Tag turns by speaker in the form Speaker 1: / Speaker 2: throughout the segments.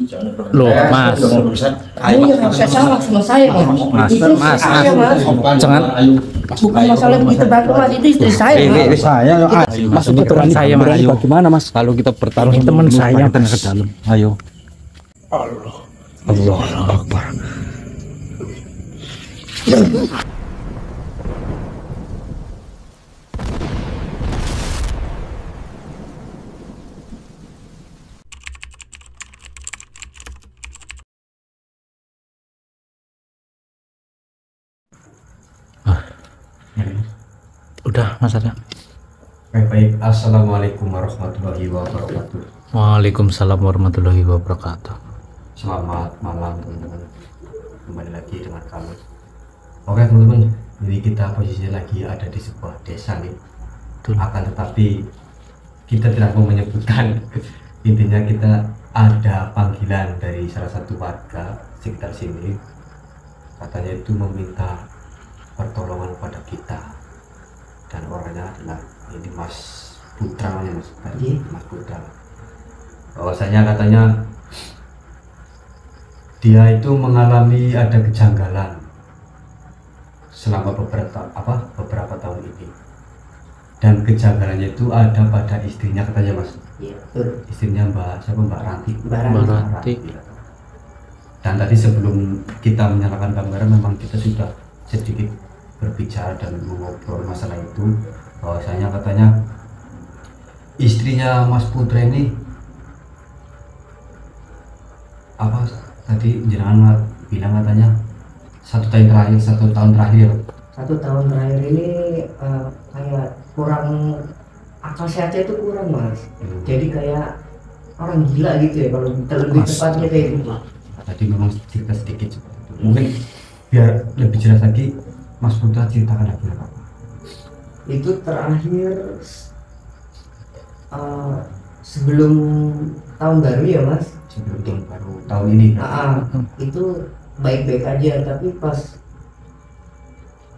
Speaker 1: Loh, Mas.
Speaker 2: Saya salah sama saya, Mas.
Speaker 1: Mas, jangan.
Speaker 2: Bukan masalah begitu banget, Mas. Itu istri saya, Mas.
Speaker 3: Saya, Mas itu teman saya, Mas. Ayo. Bagaimana, Mas? Kalau kita bertarung
Speaker 1: Ini teman saya,
Speaker 3: kita ke dalam. Ayo. Allah Akbar.
Speaker 1: Udah, Mas ada.
Speaker 4: Baik, assalamualaikum warahmatullahi wabarakatuh.
Speaker 1: Waalaikumsalam warahmatullahi wabarakatuh.
Speaker 4: Selamat malam teman-teman. Kembali lagi dengan kami. Oke teman-teman, jadi kita posisinya lagi ada di sebuah desa nih. Akan tetapi kita tidak mau menyebutkan. Intinya kita ada panggilan dari salah satu warga sekitar sini. Katanya itu meminta pertolongan pada kita. Dan orangnya adalah ini Mas Putra namanya, Mas. Mas Putra. Bahwasanya katanya dia itu mengalami ada kejanggalan selama beberapa tahun ini, dan kejanggalannya itu ada pada istrinya katanya, Mas.
Speaker 2: Iya, betul.
Speaker 4: Istrinya Mbak Ranti.
Speaker 2: Mbak
Speaker 1: Ranti.
Speaker 4: Dan tadi sebelum kita menyalakan kamera memang kita sudah sedikit berbicara dan mengobrol masalah itu, bahwasanya katanya istrinya Mas Putra ini apa tadi jenengan bilang katanya satu tahun terakhir ya.
Speaker 2: 1 tahun terakhir ini kayak kurang, akal sehatnya itu kurang, Mas. Jadi kayak orang gila gitu ya, kalau lebih tepatnya kayak gitu.
Speaker 4: Tadi memang cerita sedikit seperti itu. Mungkin biar lebih jelas lagi, Mas Putra ceritakan lagi apa?
Speaker 2: Itu terakhir sebelum tahun baru ya, Mas.
Speaker 4: Sebelum tahun baru tahun ini.
Speaker 2: Itu baik-baik aja, tapi pas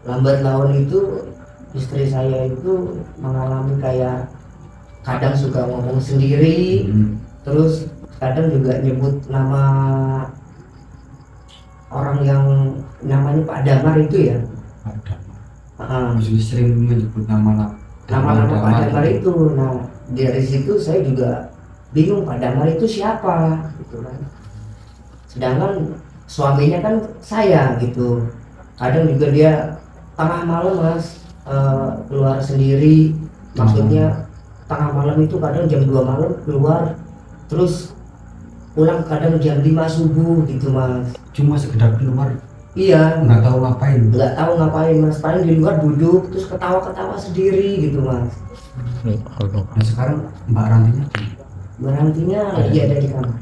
Speaker 2: lambat laun itu istri saya itu mengalami kayak kadang suka ngomong sendiri, terus kadang juga nyebut nama orang yang namanya Pak Damar itu ya.
Speaker 4: Maksudnya sering menyebut nama
Speaker 2: Pak Damar itu. Nah, dari situ saya juga bingung Pak Damar itu siapa gitu kan. Sedangkan suaminya kan saya gitu. Kadang juga dia tengah malam, Mas, keluar sendiri. Maksudnya tengah malam itu kadang jam 2 malam keluar, terus pulang kadang jam 5 subuh gitu, Mas.
Speaker 4: Cuma sekedar keluar?
Speaker 2: Iya,
Speaker 4: nggak tahu ngapain,
Speaker 2: Mas. Paling di luar duduk terus ketawa-ketawa sendiri gitu, Mas.
Speaker 4: Nah, sekarang Mbak Rantinya
Speaker 2: lagi ada di kamar.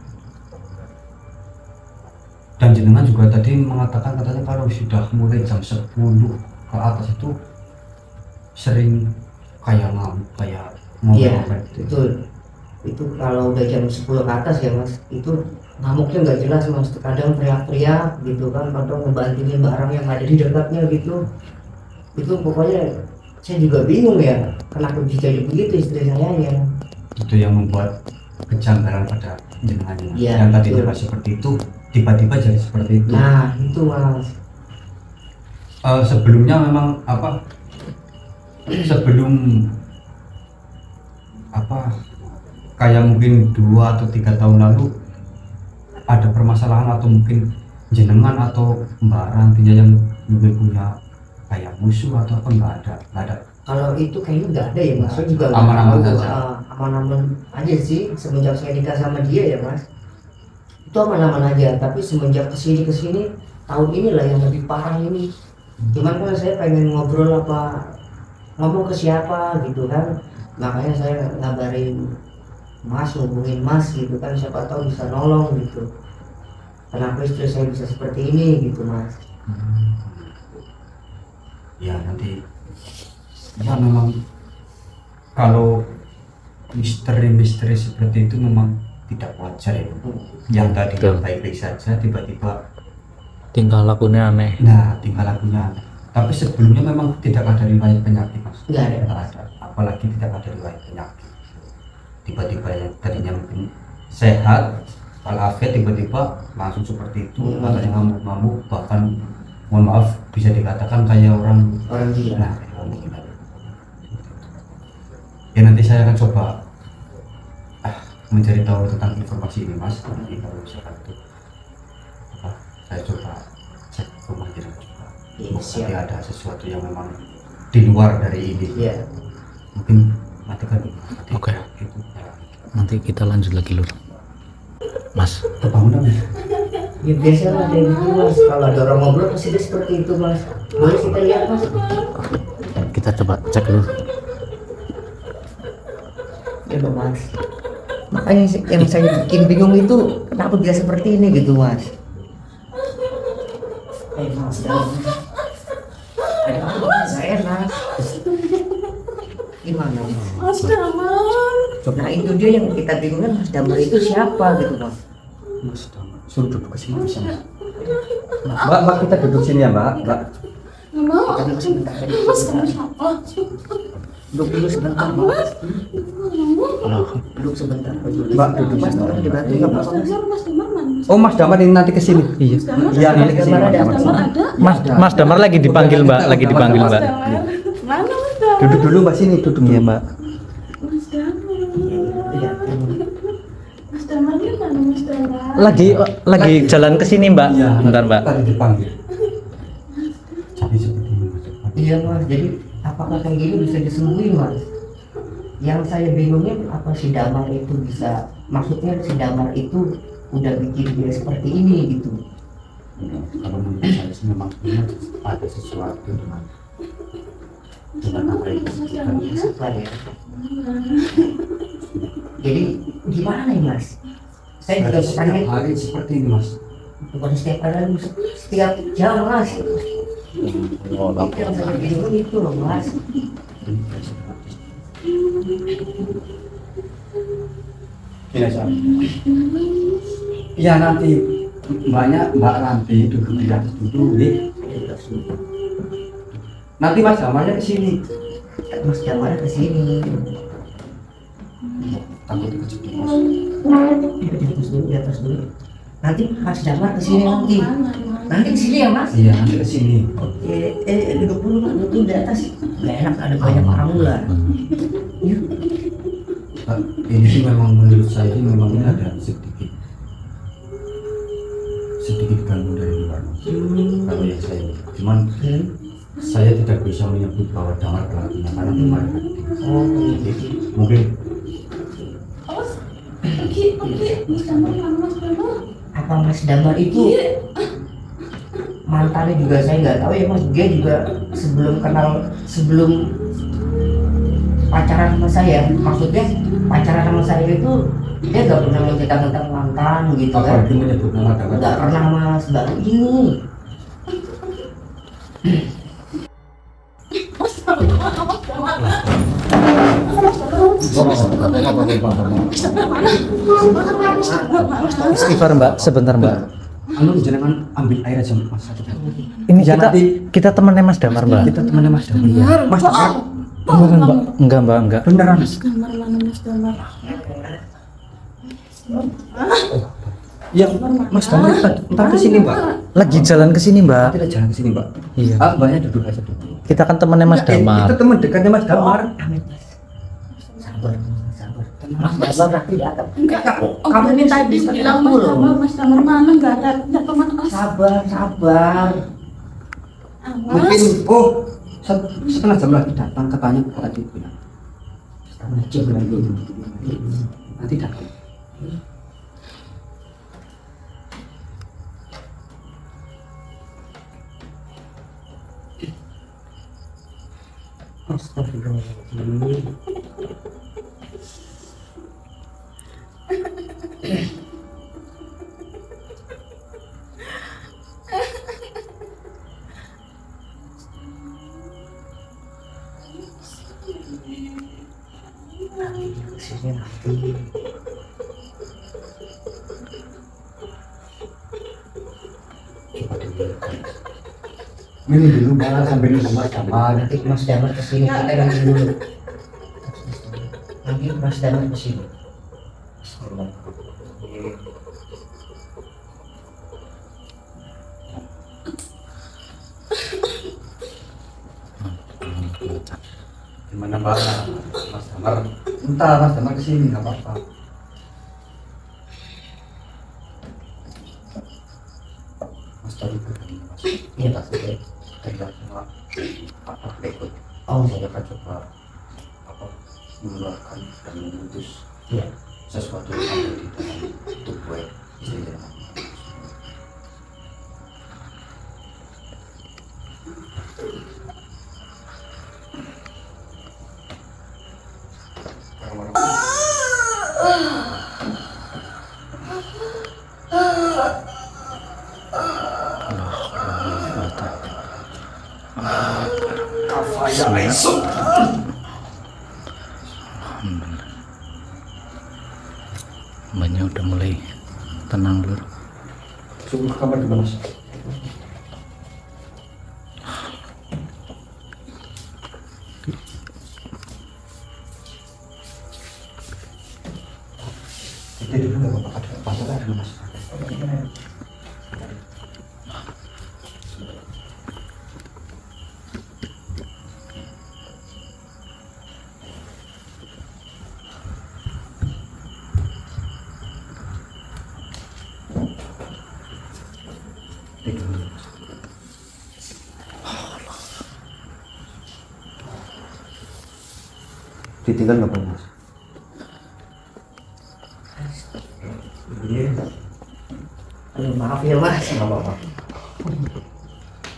Speaker 4: Dan jenengan juga tadi mengatakan katanya kalau sudah mulai jam 10 ke atas itu sering kayak ngamuk, kayak ngomong.
Speaker 2: Iya, betul. Itu kalau udah jam 10 ke atas ya, Mas, itu ngamuknya nggak jelas, Mas. Kadang teriak-teriak gitu kan, kadang ngebantingin barang yang ada di dekatnya gitu. Itu pokoknya saya juga bingung ya, kenapa bisa jadi begitu istri saya ya.
Speaker 4: Itu yang membuat kejanggalan pada jenengan
Speaker 2: ya,
Speaker 4: yang tadi tidak seperti itu tiba-tiba jadi seperti itu.
Speaker 2: Nah itu, Mas.
Speaker 4: Sebelumnya memang kayak mungkin 2 atau 3 tahun lalu ada permasalahan, atau mungkin jenengan atau Mbak Rantinya yang mungkin punya kayak musuh atau apa? Nggak ada.
Speaker 2: Kalau itu kayaknya nggak ada ya, Mas. Saya juga
Speaker 4: aman-aman saja.
Speaker 2: Aman-aman aja sih semenjak saya nikah sama dia ya, Mas. Itu aman-aman aja. Tapi semenjak kesini tahun inilah yang lebih parah ini. Cuman kan saya pengen ngobrol ngomong ke siapa gitu kan. Makanya saya ngabarin Mas, hubungin Mas gitu kan, siapa tahu bisa nolong gitu. Kenapa istri saya bisa seperti ini gitu, Mas.
Speaker 4: Ya nanti ya memang kalau misteri seperti itu memang tidak wajar ya. Yang tadi baik-baik saja tiba-tiba
Speaker 1: tingkah lakunya aneh.
Speaker 4: Nah, tingkah lakunya aneh. Tapi sebelumnya memang tidak ada riwayat penyakit, Mas.
Speaker 2: Nggak
Speaker 4: ada. Apalagi tidak ada riwayat penyakit. Tiba-tiba yang tadinya mungkin sehat, Al-Afiyah tiba-tiba langsung seperti itu, katanya ngamuk-ngamuk, bahkan mohon maaf bisa dikatakan kayak orang
Speaker 2: gila.
Speaker 4: Nah, orang gila. Ya nanti saya akan coba mencari tahu tentang informasi ini mas. Nanti kalau misalkan itu saya coba cek rumah jiran juga. Mungkin ada sesuatu yang memang di luar dari ini.
Speaker 2: Iya.
Speaker 4: Mungkin matikan dulu.
Speaker 1: Oke. Nanti kita lanjut lagi lur. Mas,
Speaker 4: Kebangunan ya?
Speaker 2: Ya biasalah ada gitu mas, kalau ada orang ngobrol pasti dia seperti itu mas. Boleh kita lihat mas?
Speaker 1: kita coba cek dulu.
Speaker 2: Ya mas. Makanya yang saya bikin bingung itu kenapa dia seperti ini gitu mas. Mas, ada apa saya enak? Gimana
Speaker 5: Mas Damar?
Speaker 2: Nah itu dia yang kita bingungkan, Mas Damar itu siapa gitu mas.
Speaker 4: Mas Damar, suruh duduk ke sini bisa mas. Mbak, kita duduk sini ya mbak.
Speaker 5: Nggak mau.
Speaker 2: Kita duduk sebentar.
Speaker 5: Mas kenapa?
Speaker 2: Duduk dulu sebentar mas. Duduk sebentar.
Speaker 4: Mbak, duduk
Speaker 2: mas, tolong dibantu nggak apa-apa mas.
Speaker 5: Mas Damar mana?
Speaker 4: Oh Mas Damar ini nanti ke sini.
Speaker 1: Iya.
Speaker 4: Iya nanti ke sini.
Speaker 2: Mas Damar
Speaker 5: Mas Damar ada?
Speaker 1: Mas Damar lagi dipanggil mbak, lagi dipanggil
Speaker 5: Mas
Speaker 1: mbak.
Speaker 5: Damar? Mana Mas Damar?
Speaker 4: Duduk dulu mbak sini, duduk
Speaker 1: Iya
Speaker 4: ya
Speaker 1: mbak.
Speaker 5: Mas Damar.
Speaker 2: Iya.
Speaker 5: Mas Damar di mana Mas Damar?
Speaker 1: Lagi jalan ke sini mbak. Bentar mbak.
Speaker 4: Tadi dipanggil. Jadi seperti ini Mas.
Speaker 2: Iya mas, jadi apakah kayak gini bisa disembuhin mas? Yang saya bingungin apa si Damar itu bisa, maksudnya si Damar itu udah bikin dia seperti ini gitu.
Speaker 4: Kalau menurut saya sih memang benar ada sesuatu dengan apa yang kita
Speaker 2: Sabar ya. Jadi gimana nih mas? Saya juga
Speaker 4: setiap
Speaker 2: pengen,
Speaker 4: hari seperti ini Mas.
Speaker 2: bukan setiap hari, setiap jam mas.
Speaker 1: Oh,
Speaker 2: Itu yang saya bingung itu loh mas.
Speaker 4: Iya Sam. Iya nanti Mbak Ranti duduk di atas dulu nih. Nanti Mas Damarnya ke sini.
Speaker 2: Mas Damar ke sini.
Speaker 4: Takut kejepit Mas.
Speaker 2: Di atas dulu. Nanti Mas Damar ke sini nanti. Nanti ke sini ya mas?
Speaker 4: Iya nanti ke sini.
Speaker 2: Duduk dulu mas, duduk di atas. Gak enak ada banyak orang ular. Yuk.
Speaker 4: Ini sih memang menurut saya ini memang ada sedikit ganggu dari luar Mas. Kalau yang saya lihat. Cuman saya tidak bisa menyebut bahwa Damar pelakunya karena belum ada bukti. Jadi, mungkin
Speaker 5: Pergi. Mas Damar mana Mas Damar?
Speaker 2: Apa Mas Damar itu mantannya juga saya nggak tahu ya mas. Dia juga sebelum pacaran sama saya, maksudnya pacaran sama saya itu dia nggak pernah mencerita tentang mantan gitu kan.
Speaker 4: apalagi menyebut nama Damar.
Speaker 2: Nggak pernah mas, baru ini.
Speaker 5: Mas Damar.
Speaker 1: Istighfar mbak, sebentar mbak.
Speaker 4: Anu jangan ambil air aja Mas.
Speaker 1: Ini
Speaker 4: Ya,
Speaker 1: kita temannya Mas Damar mbak.
Speaker 4: Kita temannya Mas Damar. Iya. Mas Damar.
Speaker 1: Beneran mbak? Enggak mbak, enggak.
Speaker 4: Beneran.
Speaker 5: Mas Damar mana Mas Damar?
Speaker 4: Iya, Mas Damar entar ke sini Mbak.
Speaker 1: Lagi jalan ke sini mbak.
Speaker 4: Kita jalan ke sini Mbak.
Speaker 1: Iya.
Speaker 4: Mbaknya duduk aja dulu.
Speaker 1: Kita kan temannya Mas Damar.
Speaker 4: Kita teman dekatnya Mas Damar.
Speaker 2: Amit mas. Sabar. Mas Damar tidak akan.
Speaker 5: Kamu ini tadi bilang Mas Damar mana? Nggak ada teman as.
Speaker 2: Sabar.
Speaker 4: Mungkin setengah jam lagi datang katanya tadi bilang. Setengah jam lagi. Nanti datang.
Speaker 2: Astagfirullahaladzim. Sini nanti.
Speaker 4: Ini dulu Mbak sambil nunggu Mas Damar.
Speaker 2: Nanti Mas Damar kesini, kita nanti dulu. Nanti Mas Damar kesini. Bismillahirrahmanirrahim.
Speaker 4: Gimana Mbak? Mas Damar, entar Mas Damar kesini nggak apa-apa. Mas tadi Mas,
Speaker 2: Iya.
Speaker 4: kita sudah kerja semua apa berikut.
Speaker 2: Oh,
Speaker 4: Saya akan coba apa mengeluarkan dan memutus
Speaker 2: iya.
Speaker 4: sesuatu yang ada di dalam tubuh istri saya.
Speaker 1: Mbaknya udah mulai tenang dulu.
Speaker 4: Sungguh kabar gimana Mas? Kita dulu nggak apa-apa, ada masalah dulu Mas. Ditinggal nggak apa Mas?
Speaker 2: Aduh, maaf ya Mas.
Speaker 4: Nggak apa-apa.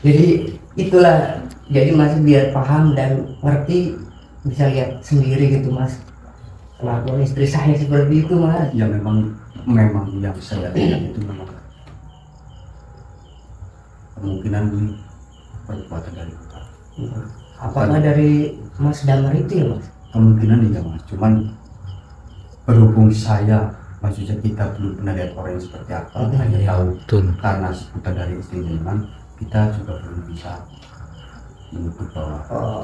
Speaker 2: Jadi itulah, jadi Mas biar paham dan ngerti, bisa lihat sendiri gitu Mas. Kelakuan istri saya seperti itu Mas.
Speaker 4: Ya memang yang saya lihat itu memang kemungkinan ini perbuatan dari kita.
Speaker 2: Apakah dari Mas Damar itu ya Mas?
Speaker 4: Kemungkinan iya Mas, cuman berhubung saya, maksudnya kita belum pernah lihat orang yang seperti apa, hanya tahu
Speaker 1: Betul.
Speaker 4: karena sebutan dari istri Jeman, kita juga belum bisa menyebut bahwa
Speaker 2: Oh,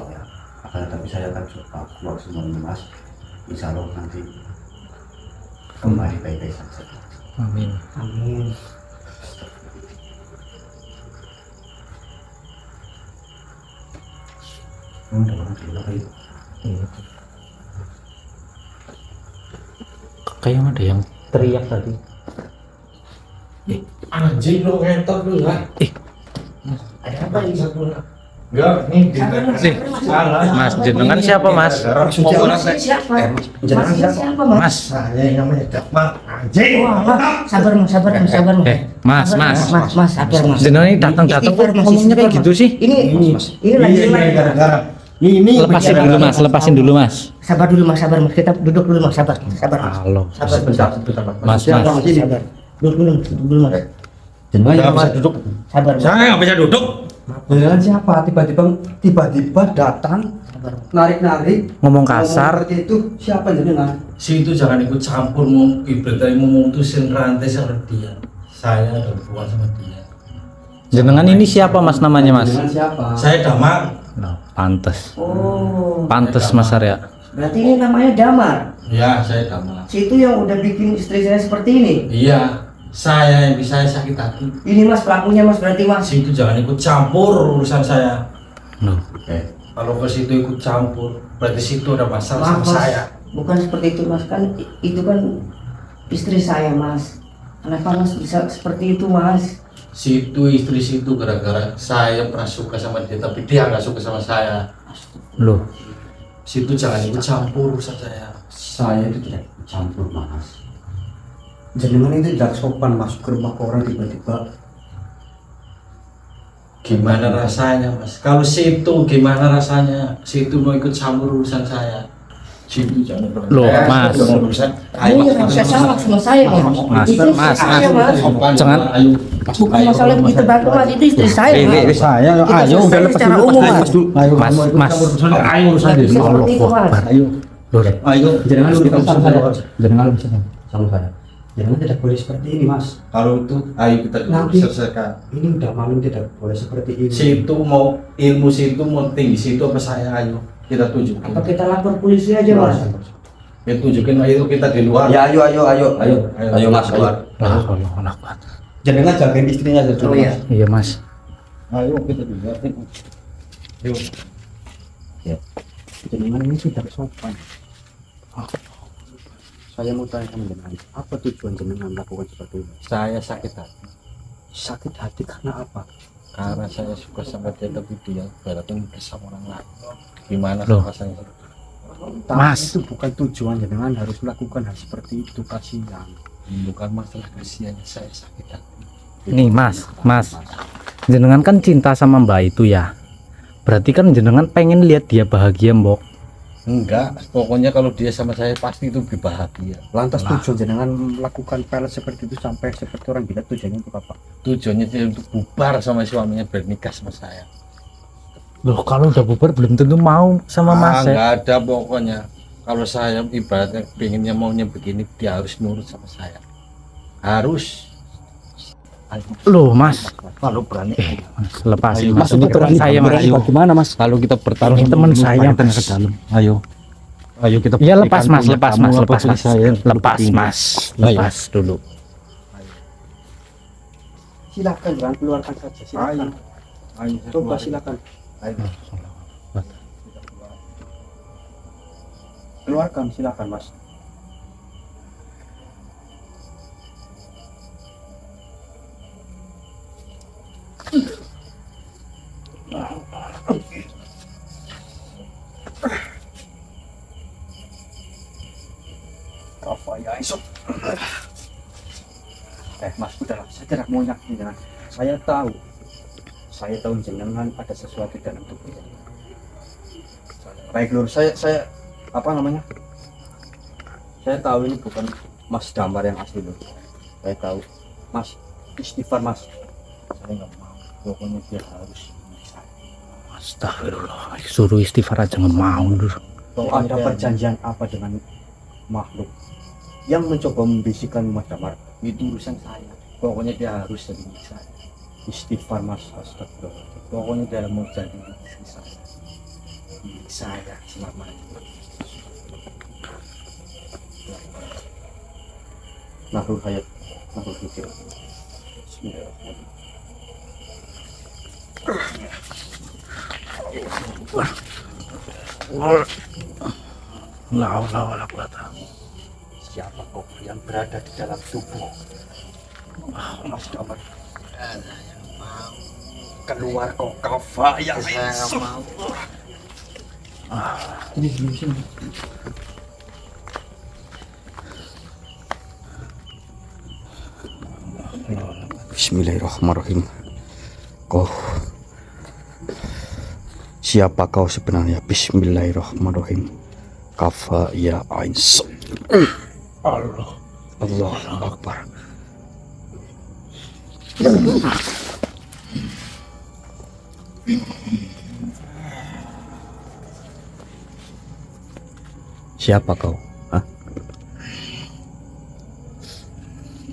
Speaker 4: akan tetapi saya akan coba keluar semuanya Mas. Insya Allah nanti kembali baik-baik saja.
Speaker 1: Amin.
Speaker 2: amin.
Speaker 4: Udah bangun dulu apa itu?
Speaker 1: Iya. Kayak ada yang teriak tadi.
Speaker 3: Anjing lu ngentot lu lah.
Speaker 2: Ada apa ini?
Speaker 3: Enggak, nih
Speaker 2: Sabar,
Speaker 1: Mas, jenengan siapa Mas?
Speaker 2: Mas ini siapa? Mas ini siapa Mas?
Speaker 1: Mas.
Speaker 3: Saya yang namanya Dakmal. Anjing.
Speaker 2: Wah, Mas, sabar Mas, sabar Mas, sabar Mas.
Speaker 1: Mas,
Speaker 2: Sabar,
Speaker 1: Mas.
Speaker 2: Mas, sabar Mas.
Speaker 1: Jenengan ini datang-datang kok
Speaker 2: Istighfar, Mas,
Speaker 1: ngomongnya kayak
Speaker 2: istighfar,
Speaker 1: gitu
Speaker 2: Mas.
Speaker 1: sih.
Speaker 2: Ini lagi
Speaker 3: gara-gara ini
Speaker 1: Lepasin dulu Mas, lepasin dulu Mas.
Speaker 2: sabar dulu Mas, sabar Mas. Kita duduk dulu Mas, sabar. Sabar Mas.
Speaker 1: Halo.
Speaker 2: Sabar
Speaker 4: Sebentar, sebentar
Speaker 1: Mas,
Speaker 2: Sabar,
Speaker 1: Mas.
Speaker 2: sabar. Duduk dulu Mas.
Speaker 4: Jenengan
Speaker 3: Nggak
Speaker 4: siapa?
Speaker 3: bisa duduk.
Speaker 2: Sabar Mas.
Speaker 3: Saya nggak bisa duduk.
Speaker 4: Jenengan siapa? Tiba-tiba datang
Speaker 2: Sabar.
Speaker 4: narik-narik
Speaker 1: Ngomong kasar.
Speaker 4: seperti itu. Siapa jenengan?
Speaker 3: Si itu jangan ikut campur, mau ibaratnya mau memutusin rantai sama dia. Saya ada hubungan sama dia.
Speaker 1: Jenengan ini siapa Mas namanya Mas?
Speaker 4: Jenengan siapa?
Speaker 3: Saya Damar.
Speaker 1: Nah, pantes.
Speaker 2: Oh,
Speaker 1: Pantes Mas Arya.
Speaker 2: berarti ini namanya Damar.
Speaker 3: Ya, saya Damar.
Speaker 2: Si itu yang udah bikin istri saya seperti ini.
Speaker 3: Iya, saya yang bisa sakit hati.
Speaker 2: Ini Mas pelakunya Mas, berarti Mas.
Speaker 3: Si itu jangan ikut campur urusan saya.
Speaker 1: Loh,
Speaker 3: Kalau ke situ ikut campur, berarti situ ada masalah
Speaker 2: Maaf
Speaker 3: sama
Speaker 2: Mas,
Speaker 3: saya.
Speaker 2: bukan seperti itu Mas, kan itu kan istri saya Mas. Kenapa Mas bisa seperti itu Mas?
Speaker 3: Situ istri situ gara-gara saya pernah suka sama dia, tapi dia nggak suka sama saya.
Speaker 1: loh.
Speaker 3: Situ jangan ikut campur urusan saya.
Speaker 4: Saya itu tidak ikut campur Mas. Jenengan itu tidak sopan masuk ke rumah orang tiba-tiba.
Speaker 3: Gimana rasanya Mas? Kalau situ gimana rasanya? Situ mau ikut campur urusan saya. Situ jangan pernah.
Speaker 1: Loh, Mas.
Speaker 2: Kamu yang harusnya salah sama saya Mas. Itu
Speaker 1: Mas,
Speaker 2: saya Mas.
Speaker 1: Jangan.
Speaker 3: Ayo.
Speaker 2: Bukan masalah begitu banget Mas, itu istri saya Mas.
Speaker 4: Saya
Speaker 2: Kita selesai secara umum Mas.
Speaker 4: Ayo
Speaker 1: Mas, Mas.
Speaker 3: Ayo urusan
Speaker 2: Nggak
Speaker 3: dia.
Speaker 2: bisa seperti itu Mas.
Speaker 4: Ayo.
Speaker 1: Loh,
Speaker 4: Ayo, jangan lu sama saya. Jangan lu sama saya. Jangan tidak boleh seperti ini, Mas.
Speaker 3: Kalau itu ayo kita
Speaker 4: Nanti.
Speaker 3: selesaikan.
Speaker 4: Ini udah malam tidak boleh seperti ini.
Speaker 3: Situ mau ilmu situ mau tinggi situ apa saya, ayo kita tunjukin.
Speaker 2: Apa kita lapor polisi aja Mas?
Speaker 3: Ya tunjukin ayo kita di luar.
Speaker 4: Ya, ayo Mas, ayo.
Speaker 1: lah, Allah Akbar.
Speaker 4: Jangan jagain istrinya saja.
Speaker 2: Oh iya.
Speaker 1: Iya Mas.
Speaker 3: Ayo kita di luar. Yuk.
Speaker 4: ya. Jenengan ini sudah sopan. Saya mau tanya dengan apa tujuan jenengan melakukan seperti ini?
Speaker 3: Saya sakit hati.
Speaker 4: Sakit hati karena apa?
Speaker 3: Karena saya suka sama dia, tapi dia berarti bersama orang lain. Gimana
Speaker 1: Loh.
Speaker 3: rasanya?
Speaker 4: Tapi
Speaker 1: Mas.
Speaker 4: itu bukan tujuan jenengan harus melakukan hal seperti itu, kasihan.
Speaker 3: Bukan masalah kasihan, saya sakit hati.
Speaker 1: Nih mas jenengan kan cinta sama mbak itu ya, berarti kan jenengan pengen lihat dia bahagia mbok.
Speaker 3: Enggak, pokoknya kalau dia sama saya pasti itu lebih bahagia.
Speaker 4: Lantas
Speaker 1: Lah.
Speaker 4: tujuan jenengan melakukan pelet seperti itu sampai seperti orang gila, tujuannya untuk apa?
Speaker 3: Tujuannya dia untuk bubar sama suaminya, bernikah sama saya.
Speaker 1: Loh kalau udah bubar belum tentu mau sama mas ya.
Speaker 3: Enggak ada pokoknya. Kalau saya ibaratnya pengennya maunya begini, dia harus nurut sama saya. Harus.
Speaker 1: Loh mas,
Speaker 3: Kalau berani.
Speaker 1: mas lepasin
Speaker 3: Ayo,
Speaker 1: mas,
Speaker 3: Mas,
Speaker 1: ini
Speaker 3: ini
Speaker 1: teman saya mas.
Speaker 3: ayo.
Speaker 4: Bagaimana mas?
Speaker 3: Kalau kita bertarung
Speaker 1: Ini teman
Speaker 3: dulu,
Speaker 1: saya,
Speaker 3: mari kita
Speaker 1: Mas.
Speaker 3: ke dalam. Ayo. Ayo kita
Speaker 1: Iya lepas
Speaker 3: buktikan
Speaker 1: mas,
Speaker 3: punya
Speaker 1: lepas
Speaker 3: kamu
Speaker 1: mas,
Speaker 3: apa
Speaker 1: lepas
Speaker 3: punya
Speaker 1: mas,
Speaker 3: saya.
Speaker 1: lepas mas, lepas dulu.
Speaker 4: Silakan jangan keluarkan saja, silakan.
Speaker 3: Ayo,
Speaker 4: Coba silakan.
Speaker 3: Ayo.
Speaker 4: Keluarkan silakan mas. Kafaya esok. Mas udahlah, saya tidak mau nyakitin jenengan. Saya tahu jenengan ada sesuatu dalam tubuh jenengan. Baik lur, saya apa namanya? Saya tahu ini bukan Mas Damar yang asli lur. Saya tahu. Mas, istighfar mas.
Speaker 3: Saya nggak mau. Pokoknya dia harus bisa.
Speaker 1: Astagfirullah, suruh istighfar aja nggak mau dulu.
Speaker 4: Ada perjanjian apa dengan makhluk yang mencoba membisikkan Mas Damar?
Speaker 3: Itu urusan saya. Pokoknya dia harus jadi milik saya.
Speaker 4: Istighfar mas, astagfirullah.
Speaker 3: Pokoknya dia mau jadi milik saya. Milik saya selamanya.
Speaker 4: Nahrul hayat, nahrul hijrah. Bismillahirrahmanirrahim.
Speaker 1: La haula wala quwata.
Speaker 4: Siapa kau yang berada di dalam tubuh Mas Damar? Keluar kau kafaya.
Speaker 3: Saya nggak mau.
Speaker 4: Sini. Bismillahirrahmanirrahim. Siapa kau sebenarnya? Bismillahirrahmanirrahim. Kafa ya ain.
Speaker 1: Allah.
Speaker 4: Allahu Akbar. Siapa kau? Hah?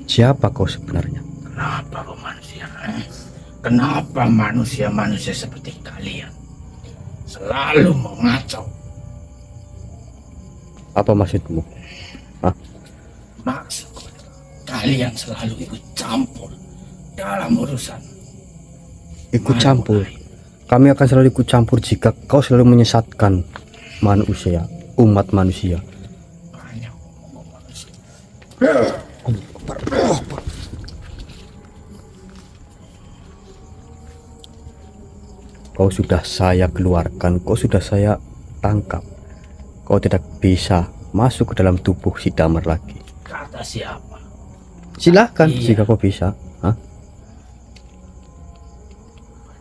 Speaker 4: Siapa kau sebenarnya?
Speaker 1: Kenapa kau manusia? Kenapa manusia seperti kalian selalu mengacau?
Speaker 4: Apa maksudmu?
Speaker 1: Maksudku, kalian selalu ikut campur dalam urusan
Speaker 4: Ikut campur. Kami akan selalu ikut campur jika kau selalu menyesatkan manusia, umat manusia.
Speaker 1: banyak ngomong manusia.
Speaker 4: Kau sudah saya keluarkan, kau sudah saya tangkap. Kau tidak bisa masuk ke dalam tubuh si Damar lagi.
Speaker 1: Kata siapa?
Speaker 4: Silahkan
Speaker 1: Iya.
Speaker 4: jika kau bisa. Hah?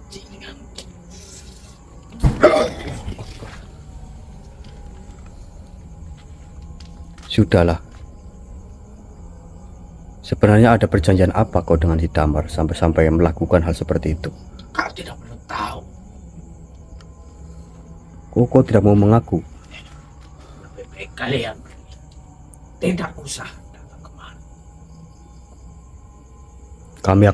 Speaker 1: Bajingan.
Speaker 4: Sudahlah. Sebenarnya ada perjanjian apa kau dengan si Damar sampai melakukan hal seperti itu?
Speaker 1: Kau tidak perlu tahu.
Speaker 4: Kau tidak mau mengaku?
Speaker 1: Lebih baik kalian tidak usah datang kemari.
Speaker 4: Kami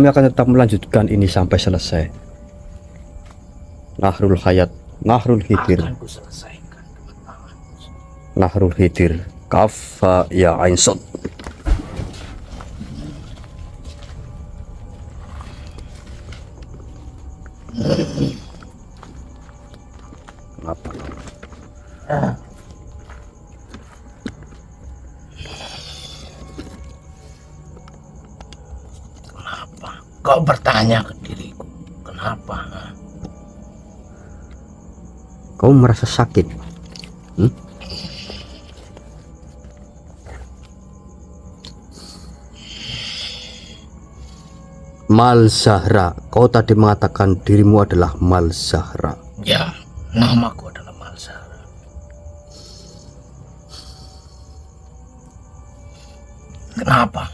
Speaker 4: akan tetap melanjutkan ini sampai selesai. Nahrul hayat, nahrul hidir,
Speaker 1: Akan ku selesaikan dengan tangan.
Speaker 4: nahrul hidir. Kafa ya ain sod. Kenapa?
Speaker 6: Kenapa kau bertanya ke diriku? Kenapa?
Speaker 4: Kau merasa sakit? Malzahra, kau tadi mengatakan dirimu adalah Malzahra.
Speaker 6: Ya, namaku adalah Malzahra. Kenapa?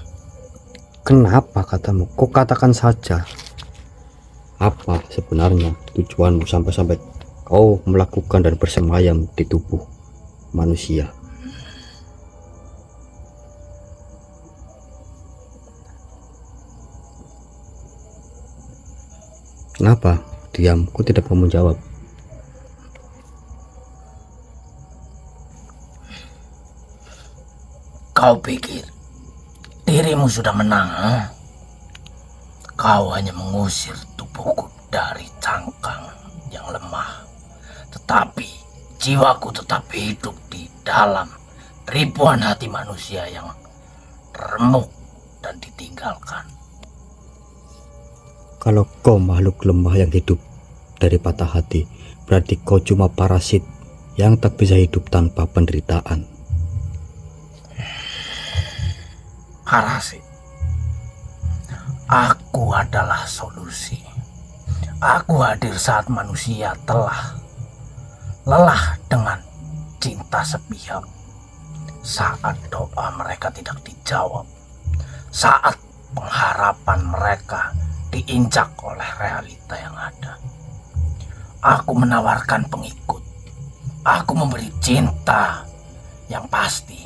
Speaker 4: Kenapa katamu? Kau katakan saja. Apa sebenarnya tujuanmu sampai-sampai kau melakukan dan bersemayam di tubuh manusia? Kenapa diam? Kau tidak mau menjawab?
Speaker 6: Kau pikir dirimu sudah menang? Kau hanya mengusir tubuhku dari cangkang yang lemah, tetapi jiwaku tetap hidup di dalam ribuan hati manusia yang remuk dan ditinggalkan.
Speaker 4: Kalau kau makhluk lemah yang hidup dari patah hati, berarti kau cuma parasit yang tak bisa hidup tanpa penderitaan.
Speaker 6: Parasit. Aku adalah solusi. Aku hadir saat manusia telah lelah dengan cinta sepihak, saat doa mereka tidak dijawab, saat pengharapan mereka diinjak oleh realita yang ada. Aku menawarkan pengikut. Aku memberi cinta yang pasti,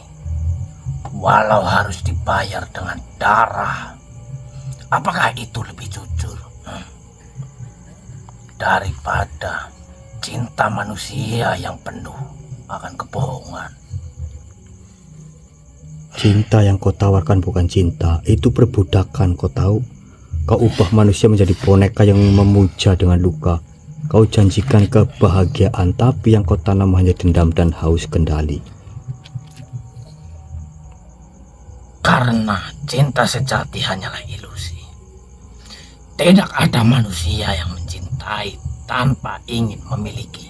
Speaker 6: walau harus dibayar dengan darah. Apakah itu lebih jujur daripada cinta manusia yang penuh akan kebohongan?
Speaker 4: Cinta yang kau tawarkan bukan cinta, itu perbudakan, kau tahu? Kau ubah manusia menjadi boneka yang memuja dengan luka. Kau janjikan kebahagiaan, tapi yang kau tanam hanya dendam dan haus kendali.
Speaker 6: Karena cinta sejati hanyalah ilusi. Tidak ada manusia yang mencintai tanpa ingin memiliki.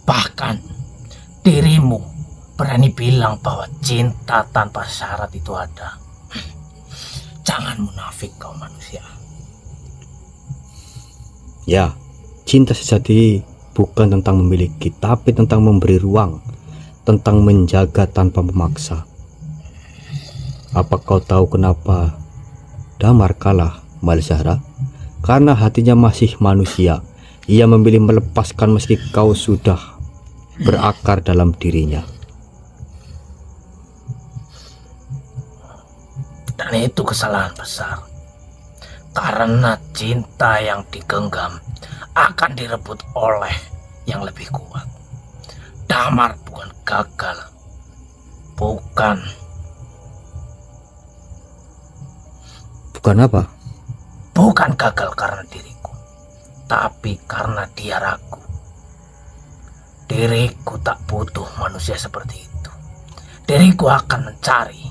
Speaker 6: Bahkan dirimu berani bilang bahwa cinta tanpa syarat itu ada. Jangan munafik kau manusia.
Speaker 4: Ya, cinta sejati bukan tentang memiliki, tapi tentang memberi ruang, tentang menjaga tanpa memaksa. Apa kau tahu kenapa Damar kalah, Malzahra? Karena hatinya masih manusia. Ia memilih melepaskan meski kau sudah berakar dalam dirinya.
Speaker 6: Dan itu kesalahan besar. Karena cinta yang digenggam akan direbut oleh yang lebih kuat. Damar bukan gagal. Bukan
Speaker 4: apa?
Speaker 6: Bukan gagal karena diriku, tapi karena dia ragu. Diriku tak butuh manusia seperti itu. Diriku akan mencari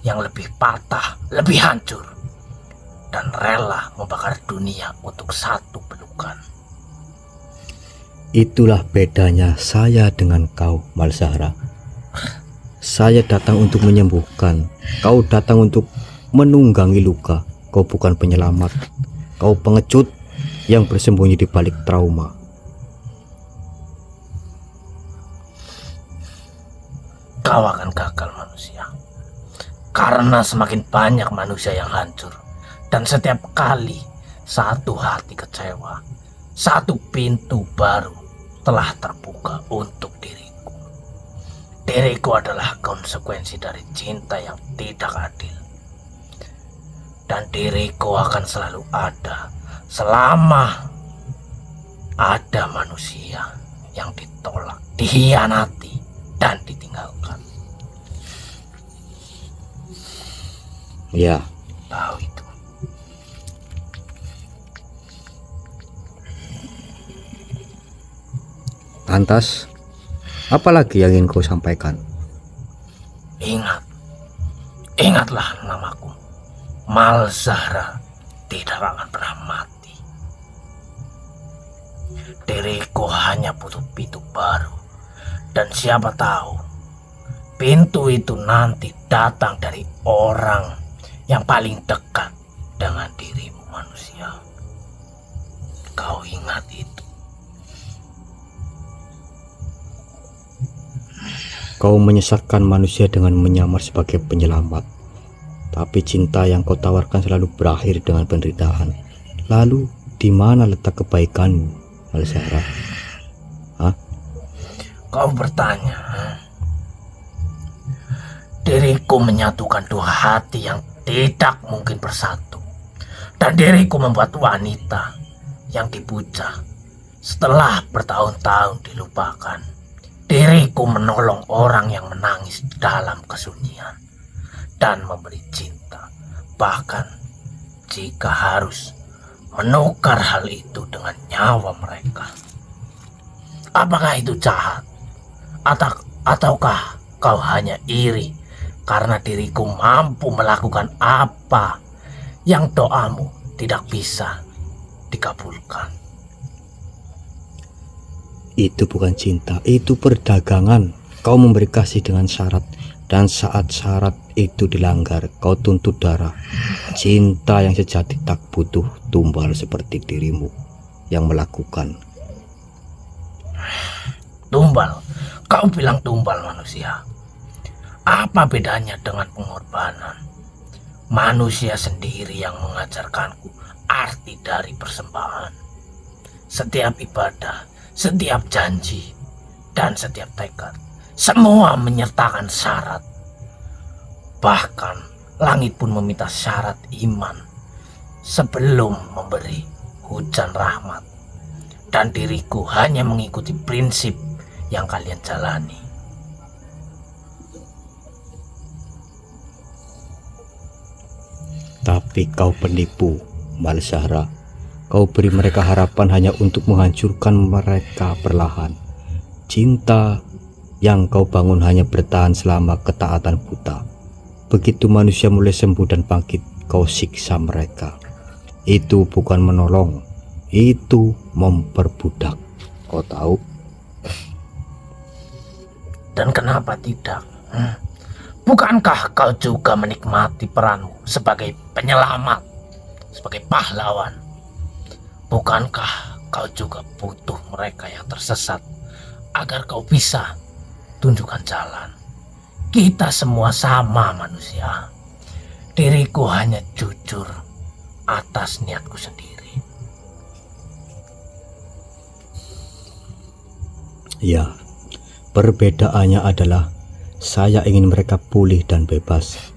Speaker 6: yang lebih patah, lebih hancur, dan rela membakar dunia untuk satu pelukan.
Speaker 4: Itulah bedanya saya dengan kau, Malzahra. Saya datang untuk menyembuhkan, kau datang untuk menunggangi luka. Kau bukan penyelamat, kau pengecut yang bersembunyi di balik trauma.
Speaker 6: Kau akan gagal manusia, karena semakin banyak manusia yang hancur, dan setiap kali satu hati kecewa, satu pintu baru telah terbuka untuk diriku. Diriku adalah konsekuensi dari cinta yang tidak adil. Dan diriku akan selalu ada selama ada manusia yang ditolak, dihianati, dan ditinggalkan.
Speaker 4: Ya,
Speaker 6: Tahu itu.
Speaker 4: Lantas, apa lagi yang ingin kau sampaikan?
Speaker 6: Ingatlah namaku. Malzahra tidak akan pernah mati. Diriku hanya butuh pintu baru. Dan siapa tahu, pintu itu nanti datang dari orang yang paling dekat dengan dirimu manusia. Kau ingat itu.
Speaker 4: Kau menyesatkan manusia dengan menyamar sebagai penyelamat. Tapi cinta yang kau tawarkan selalu berakhir dengan penderitaan. Lalu, di mana letak kebaikanmu, Malzahra? Hah?
Speaker 6: Kau bertanya. Diriku menyatukan dua hati yang tidak mungkin bersatu. Dan diriku membuat wanita yang dipuja setelah bertahun-tahun dilupakan. Diriku menolong orang yang menangis dalam kesunyian dan memberi cinta, bahkan jika harus menukar hal itu dengan nyawa mereka. Apakah itu jahat? Ataukah kau hanya iri karena diriku mampu melakukan apa yang doamu tidak bisa dikabulkan?
Speaker 4: Itu bukan cinta, itu perdagangan. Kau memberi kasih dengan syarat, dan saat syarat itu dilanggar, kau tuntut darah. Cinta yang sejati tak butuh tumbal seperti dirimu yang melakukan.
Speaker 6: Tumbal? Kau bilang tumbal manusia. Apa bedanya dengan pengorbanan? Manusia sendiri yang mengajarkanku arti dari persembahan. Setiap ibadah, setiap janji, dan setiap tekad, semua menyertakan syarat. Bahkan langit pun meminta syarat iman sebelum memberi hujan rahmat. Dan diriku hanya mengikuti prinsip yang kalian jalani.
Speaker 4: Tapi kau penipu, Malzahra. Kau beri mereka harapan hanya untuk menghancurkan mereka perlahan. Cinta yang kau bangun hanya bertahan selama ketaatan buta. Begitu manusia mulai sembuh dan bangkit, kau siksa mereka. Itu bukan menolong, itu memperbudak. Kau tahu?
Speaker 6: Dan kenapa tidak? Bukankah kau juga menikmati peranmu sebagai penyelamat, sebagai pahlawan? Bukankah kau juga butuh mereka yang tersesat agar kau bisa tunjukkan jalan? Kita semua sama manusia. Diriku hanya jujur atas niatku sendiri.
Speaker 4: Ya, perbedaannya adalah saya ingin mereka pulih dan bebas,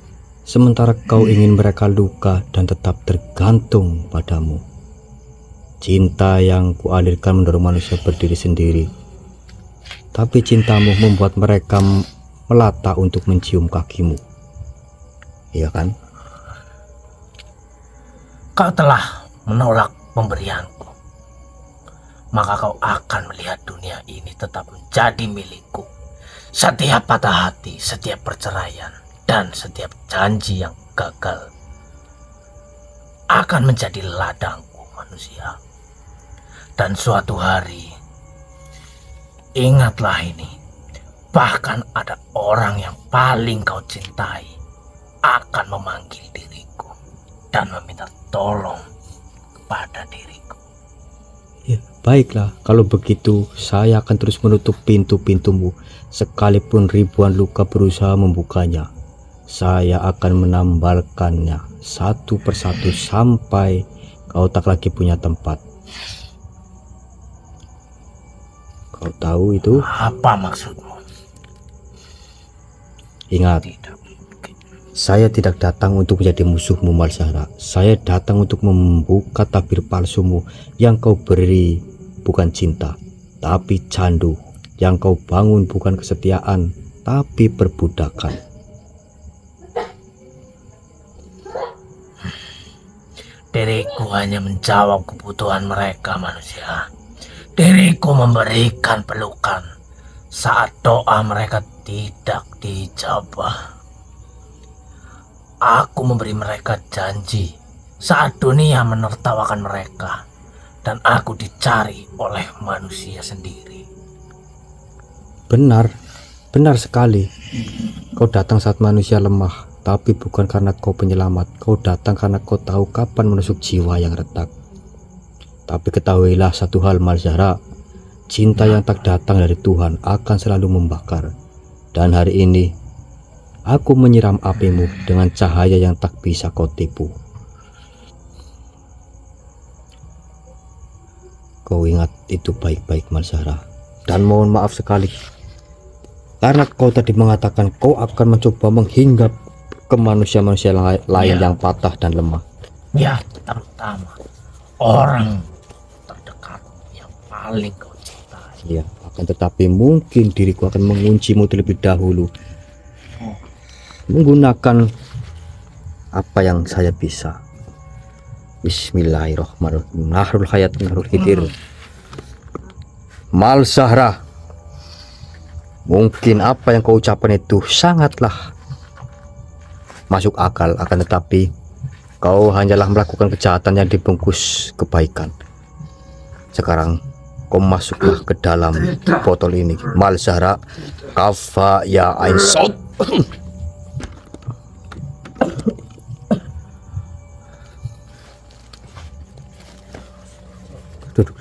Speaker 4: sementara kau ingin mereka luka dan tetap tergantung padamu. Cinta yang kualirkan mendorong manusia berdiri sendiri, tapi cintamu membuat mereka melata untuk mencium kakimu. Iya kan?
Speaker 6: Kau telah menolak pemberianku, maka kau akan melihat dunia ini tetap menjadi milikku. Setiap patah hati, setiap perceraian, dan setiap janji yang gagal akan menjadi ladangku manusia. Dan suatu hari, ingatlah ini, bahkan ada orang yang paling kau cintai akan memanggil diriku dan meminta tolong kepada diriku.
Speaker 4: Ya, baiklah, kalau begitu saya akan terus menutup pintu-pintumu, sekalipun ribuan luka berusaha membukanya. Saya akan menambalkannya satu persatu sampai kau tak lagi punya tempat. Kau tahu itu?
Speaker 6: Apa maksudmu?
Speaker 4: Ingat, saya tidak datang untuk menjadi musuhmu, Malzahra. Saya datang untuk membuka tabir palsumu. Yang kau beri bukan cinta, tapi candu. Yang kau bangun bukan kesetiaan, tapi perbudakan.
Speaker 6: Diriku hanya menjawab kebutuhan mereka manusia. diriku memberikan pelukan saat doa mereka tidak dijabah. Aku memberi mereka janji saat dunia menertawakan mereka, dan aku dicari oleh manusia sendiri.
Speaker 4: Benar, benar sekali. Kau datang saat manusia lemah, tapi bukan karena kau penyelamat. Kau datang karena kau tahu kapan menusuk jiwa yang retak. Tapi ketahuilah satu hal, Malzahra, cinta yang tak datang dari Tuhan akan selalu membakar. Dan hari ini aku menyiram apimu dengan cahaya yang tak bisa kau tipu. Kau ingat itu baik-baik, Malzahra. Dan mohon maaf sekali, karena kau tadi mengatakan kau akan mencoba menghinggap ke manusia-manusia lain yang patah dan lemah.
Speaker 6: Ya, terutama orang terdekat yang paling kau cintai.
Speaker 4: Ya, akan tetapi mungkin diriku akan menguncimu terlebih dahulu, menggunakan apa yang saya bisa. Bismillahirrahmanirrahim. Nahrul hayat nahrul hidir. Malzahra, mungkin apa yang kau ucapkan itu sangatlah masuk akal, akan tetapi kau hanyalah melakukan kejahatan yang dibungkus kebaikan. Sekarang kau masuklah ke dalam botol ini, Malzahra. Kafa ya ain sot. Duduk.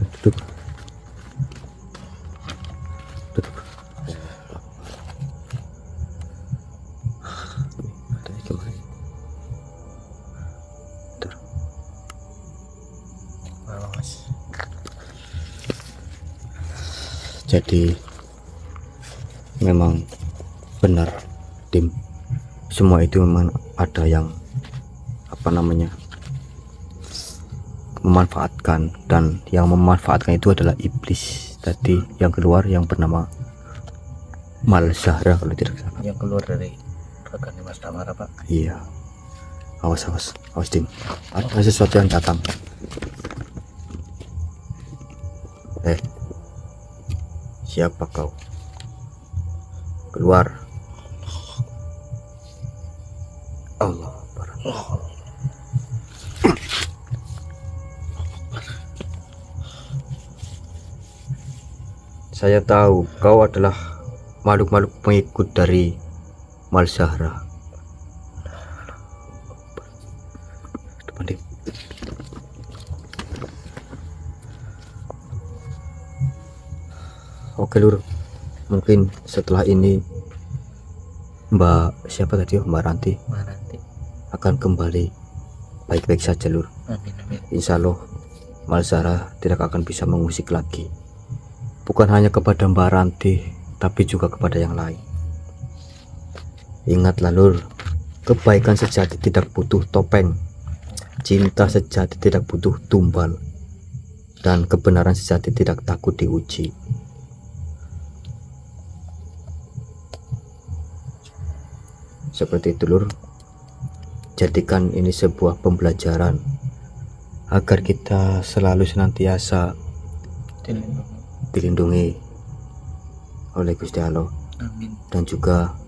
Speaker 4: Jadi memang benar, Tim, semua itu memang ada yang memanfaatkan, dan yang memanfaatkan itu adalah iblis tadi yang keluar, yang bernama Malzahra kalau tidak salah.
Speaker 6: Yang keluar dari rekannya Mas Damar, Pak.
Speaker 4: Iya, awas Tim, ada sesuatu yang datang. Siapa kau? Keluar. Allah Akbar. Saya tahu kau adalah makhluk-makhluk pengikut dari Malzahra. Oke Lur, mungkin setelah ini Mbak siapa tadi, Mbak Ranti akan kembali baik-baik saja Lur.
Speaker 6: Amin.
Speaker 4: Insya Allah Malzahra tidak akan bisa mengusik lagi, bukan hanya kepada Mbak Ranti tapi juga kepada yang lain. Ingatlah Lur, kebaikan sejati tidak butuh topeng, cinta sejati tidak butuh tumbal, dan kebenaran sejati tidak takut diuji. Seperti itu Lur, jadikan ini sebuah pembelajaran agar kita selalu senantiasa dilindungi oleh Gusti Allah.
Speaker 6: Amin.
Speaker 4: Dan juga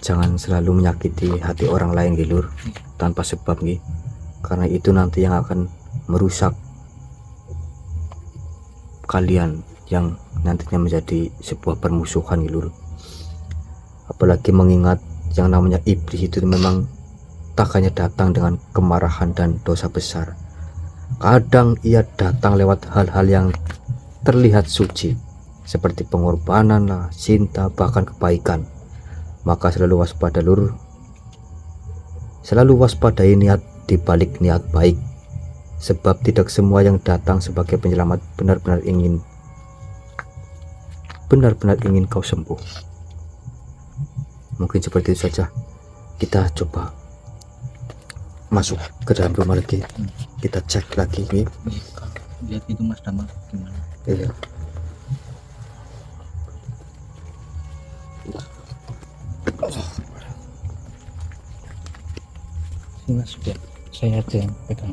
Speaker 4: jangan selalu menyakiti hati orang lain Lur, tanpa sebab nih, karena itu nanti yang akan merusak kalian, yang nantinya menjadi sebuah permusuhan Lur. Apalagi mengingat yang namanya iblis itu memang tak hanya datang dengan kemarahan dan dosa besar. Kadang ia datang lewat hal-hal yang terlihat suci, seperti pengorbanan lah, cinta, bahkan kebaikan. Maka selalu waspada Lur, selalu waspadai niat di balik niat baik, sebab tidak semua yang datang sebagai penyelamat benar-benar ingin kau sembuh. Mungkin seperti itu saja. Kita coba masuk ke dalam rumah lagi, kita cek lagi nih.
Speaker 6: Lihat itu Mas Damar gimana?
Speaker 4: Iya.
Speaker 1: Mas, biar saya aja yang pegang.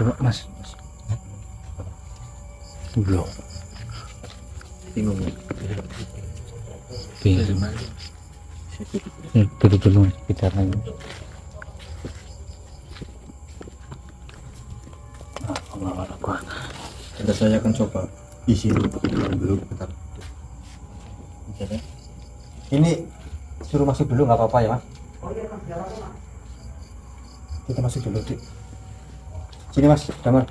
Speaker 1: coba mas. Belum.
Speaker 4: Bingung.
Speaker 1: Bingung. Duduk dulu bicara lagi. Allah Akbar.
Speaker 4: Nanti saya akan coba isi dulu bentar. Ini suruh masuk dulu nggak apa-apa ya mas? Kita masuk dulu Dik. Sini mas, Damar.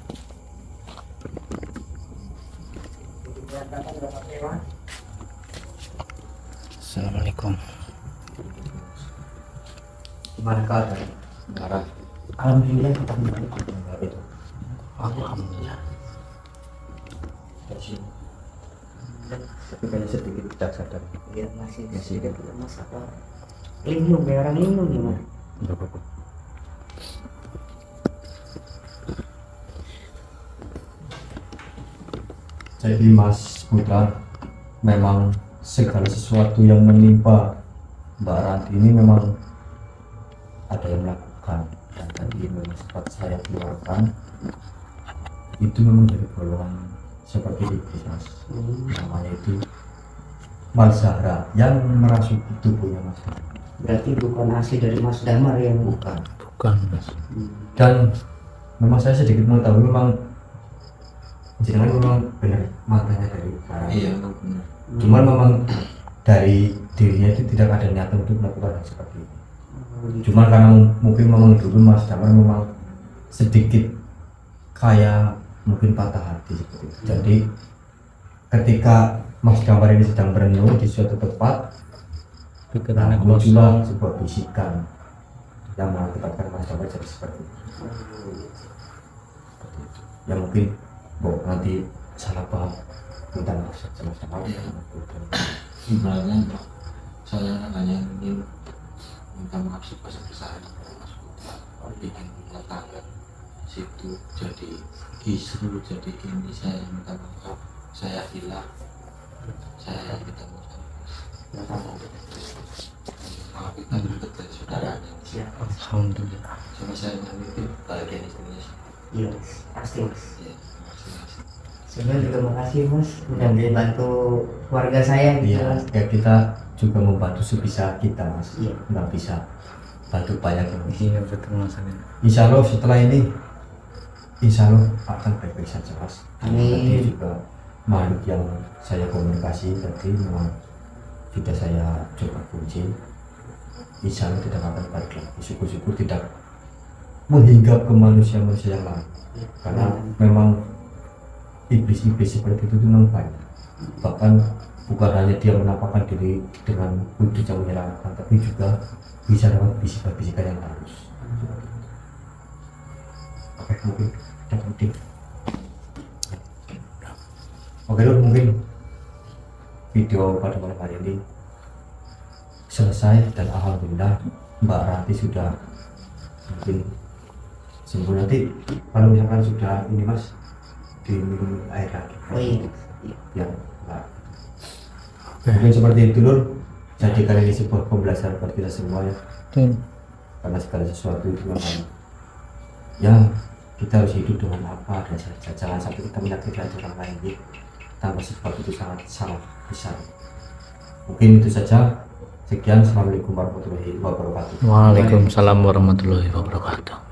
Speaker 1: Assalamualaikum.
Speaker 4: Gimana keadaan? Marah.
Speaker 2: Alhamdulillah kita kembali.
Speaker 4: Itu.
Speaker 1: Alhamdulillah.
Speaker 4: Tapi kayaknya sedikit tidak sadar.
Speaker 2: Ya masih ada masalah. Linglung, kayak orang linglung ya mas.
Speaker 4: Enggak apa-apa. Jadi Mas Putra, memang segala sesuatu yang menimpa Mbak Ranti ini memang ada yang melakukan, dan tadi memang sempat saya keluarkan itu memang dari golongan seperti iblis mas. Namanya itu Malzahra yang merasuki tubuhnya Mas.
Speaker 2: Berarti bukan asli dari Mas Damar yang
Speaker 4: Bukan.
Speaker 1: Bukan mas.
Speaker 4: Dan memang saya sedikit mengetahui memang jenengan memang benar matanya dari barang.
Speaker 3: Iya, benar.
Speaker 4: Cuman memang dari dirinya itu tidak ada niatan untuk melakukan hal seperti ini. Cuman karena mungkin memang dulu Mas Damar memang sedikit kayak mungkin patah hati seperti itu. Jadi ketika Mas Damar ini sedang berenung di suatu tempat,
Speaker 1: Pikirannya
Speaker 4: muncullah
Speaker 1: kosong.
Speaker 4: sebuah bisikan yang mengakibatkan Mas Damar jadi seperti itu. Ya mungkin nanti salah paham, minta maaf sama-sama.
Speaker 3: Sebenarnya saya hanya ingin minta maaf sebesar-besarnya kepada Mas Putra, bikin rumah tangga situ jadi kisru, jadi ini. Saya minta maaf, saya hilang, saya minta maaf. Maaf kita dekat dari saudaranya.
Speaker 1: Alhamdulillah.
Speaker 3: Cuma saya menitip bagian istrinya.
Speaker 2: Iya pasti mas.
Speaker 3: Iya, terima kasih Mas.
Speaker 2: Sebenarnya juga makasih mas udah bantu keluarga saya gitu
Speaker 4: Iya,
Speaker 2: mas.
Speaker 4: ya kita juga membantu sebisa kita Mas.
Speaker 2: Iya.
Speaker 4: Nggak bisa bantu banyak.
Speaker 1: Iya betul mas.
Speaker 4: Insya Allah setelah ini, insya Allah akan baik-baik saja Mas.
Speaker 2: Amin.
Speaker 4: Tadi juga makhluk yang saya komunikasi tadi memang sudah saya coba kunci. Insya Allah tidak akan balik lagi. Syukur-syukur tidak menghinggap ke manusia-manusia yang lain. Karena memang iblis-iblis seperti itu memang banyak. Bahkan bukan hanya dia menampakkan diri dengan wujud yang menyenangkan, tapi juga bisa dapat bisikan-bisikan yang halus. Oke, mungkin yang penting. Oke Lur, mungkin video pada malam hari ini selesai dan alhamdulillah Mbak Ranti sudah mungkin sembuh. Nanti kalau misalkan sudah ini Mas diminum air lagi.
Speaker 2: Oh iya.
Speaker 4: Ya, Mbak. Mungkin seperti itu Lur. Jadikan ini sebuah pembelajaran buat kita semua ya. Karena segala sesuatu itu memang ya kita harus hidup dengan apa ada saja. Jangan sampai kita menyakiti hati orang lain ya. Tanpa sebab itu sangat besar. Mungkin itu saja. Sekian, assalamualaikum warahmatullahi wabarakatuh.
Speaker 1: Waalaikumsalam warahmatullahi wabarakatuh.